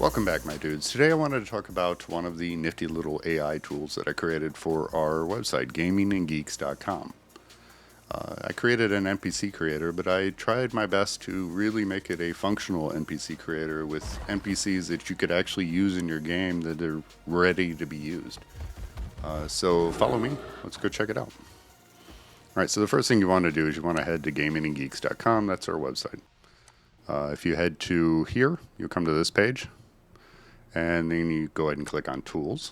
Welcome back, my dudes. Today I wanted to talk about one of the nifty little AI tools that I created for our website, gamingandgeeks.com. I created an NPC creator, but I tried my best to really make it a functional NPC creator with NPCs that you could actually use in your game that are ready to be used. So follow me. Let's go check it out. All right, so the first thing you want to do is you want to head to gamingandgeeks.com. That's our website. If you head to here, you'll come to this page. And then you go ahead and click on Tools.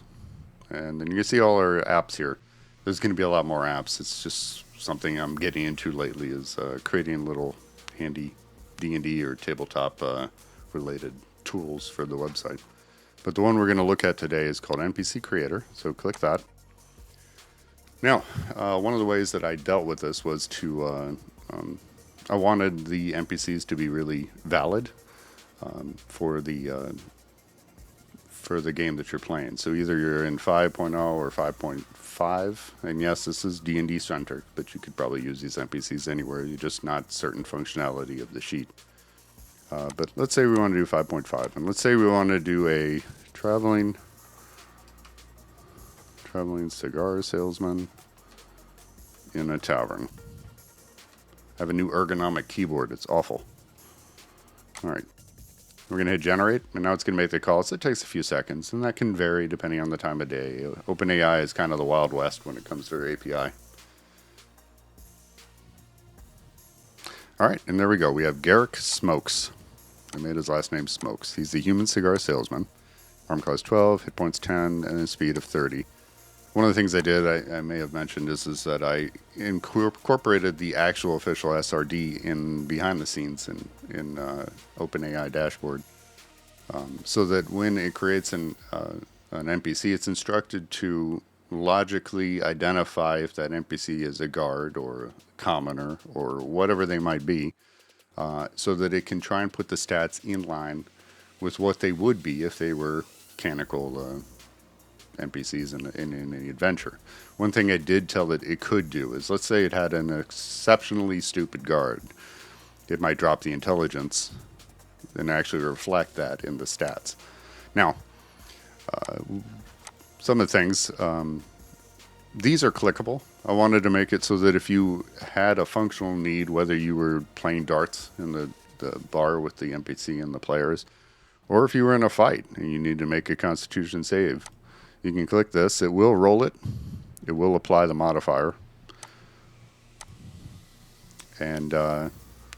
And then you can see all our apps here. There's going to be a lot more apps. It's just something I'm getting into lately is creating little handy D&D or tabletop related tools for the website. But the one we're going to look at today is called NPC Creator. So click that. Now, one of the ways that I dealt with this was to, I wanted the NPCs to be really valid for the game that you're playing. So either you're in 5.0 or 5.5, and yes, this is D&D centric, but you could probably use these NPCs anywhere. You're just not certain functionality of the sheet. But let's say we want to do 5.5, and let's say we want to do a traveling cigar salesman in a tavern. I have a new ergonomic keyboard. It's awful. All right. We're going to hit generate, and now it's going to make the call. So it takes a few seconds, and that can vary depending on the time of day. OpenAI is kind of the Wild West when it comes to their API. All right, and there we go. We have Garrick Smokes. I made his last name Smokes. He's the human cigar salesman. Arm class 12, hit points 10, and a speed of 30. One of the things I did, I may have mentioned, is that I incorporated the actual official SRD in behind the scenes in OpenAI dashboard, so that when it creates an NPC, it's instructed to logically identify if that NPC is a guard or a commoner or whatever they might be, so that it can try and put the stats in line with what they would be if they were canonical NPCs in an adventure. One thing I did tell it could do is, let's say it had an exceptionally stupid guard. It might drop the intelligence and actually reflect that in the stats. Now, some of the things, these are clickable. I wanted to make it so that if you had a functional need, whether you were playing darts in the bar with the NPC and the players, or if you were in a fight and you need to make a constitution save, you can click this. It will roll it. It will apply the modifier. And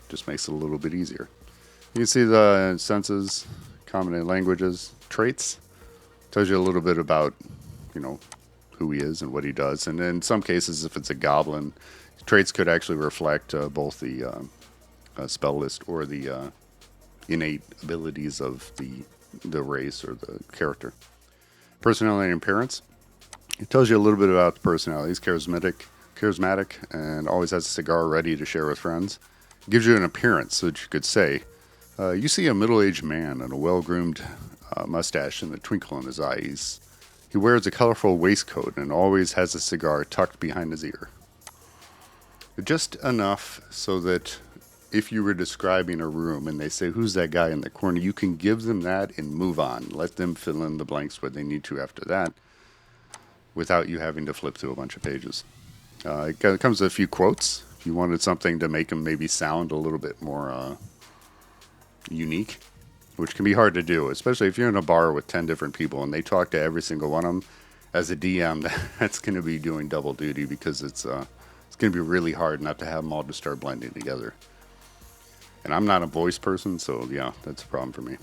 just makes it a little bit easier. You can see the senses, common languages, traits. Tells you a little bit about, who he is and what he does. And in some cases, if it's a goblin, traits could actually reflect both the spell list or the innate abilities of the race or the character. Personality and appearance. It tells you a little bit about the personality. He's charismatic, and always has a cigar ready to share with friends. It gives you an appearance so that you could say, you see a middle-aged man and a well-groomed mustache and a twinkle in his eyes. He wears a colorful waistcoat and always has a cigar tucked behind his ear. Just enough so that if you were describing a room and they say, who's that guy in the corner, you can give them that and move on. Let them fill in the blanks where they need to after that without you having to flip through a bunch of pages. It comes with a few quotes. If you wanted something to make them maybe sound a little bit more unique, which can be hard to do, especially if you're in a bar with 10 different people and they talk to every single one of them. As a DM, that's going to be doing double duty because it's going to be really hard not to have them all just start blending together. And I'm not a voice person, so yeah, that's a problem for me.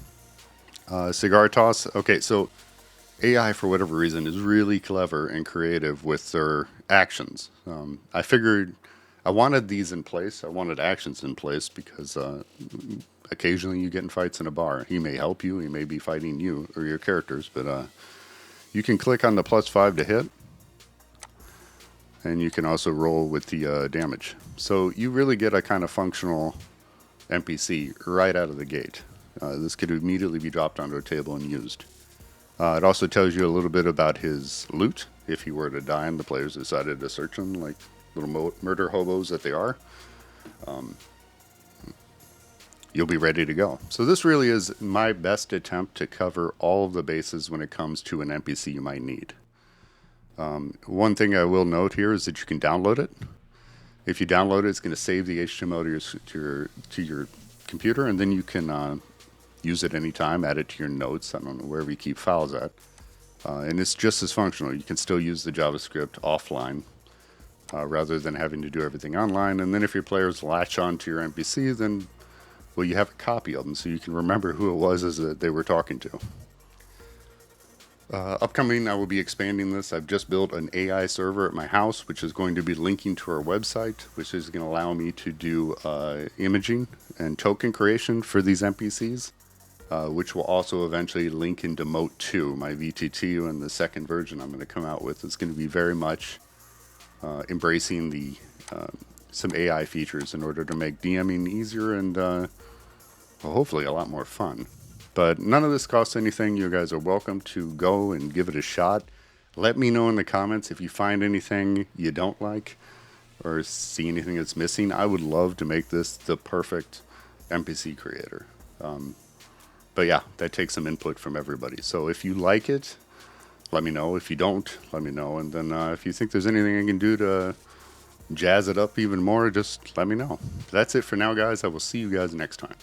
Cigar toss. Okay, so AI, for whatever reason, is really clever and creative with their actions. I figured I wanted these in place. I wanted actions in place because occasionally you get in fights in a bar. He may help you. He may be fighting you or your characters, but you can click on the +5 to hit. And you can also roll with the damage. So you really get a kind of functional NPC right out of the gate. This could immediately be dropped onto a table and used. It also tells you a little bit about his loot. If he were to die and the players decided to search him like little murder hobos that they are. you'll be ready to go. So this really is my best attempt to cover all of the bases when it comes to an NPC you might need. One thing I will note here is that you can download it. If you download it, it's going to save the HTML to your computer, and then you can use it anytime, add it to your notes, I don't know, wherever you keep files at. And it's just as functional. You can still use the JavaScript offline rather than having to do everything online. And then if your players latch on to your NPC, then, well, you have a copy of them so you can remember who it was that they were talking to. Upcoming, I will be expanding this. I've just built an AI server at my house, which is going to be linking to our website, which is going to allow me to do imaging and token creation for these NPCs, which will also eventually link into Moat 2, my VTT, and the second version I'm going to come out with is going to be very much embracing the some AI features in order to make DMing easier and well, hopefully a lot more fun. But none of this costs anything. You guys are welcome to go and give it a shot. Let me know in the comments if you find anything you don't like or see anything that's missing. I would love to make this the perfect NPC creator. But yeah, that takes some input from everybody. So if you like it, let me know. If you don't, let me know. And then if you think there's anything I can do to jazz it up even more, just let me know. That's it for now, guys. I will see you guys next time.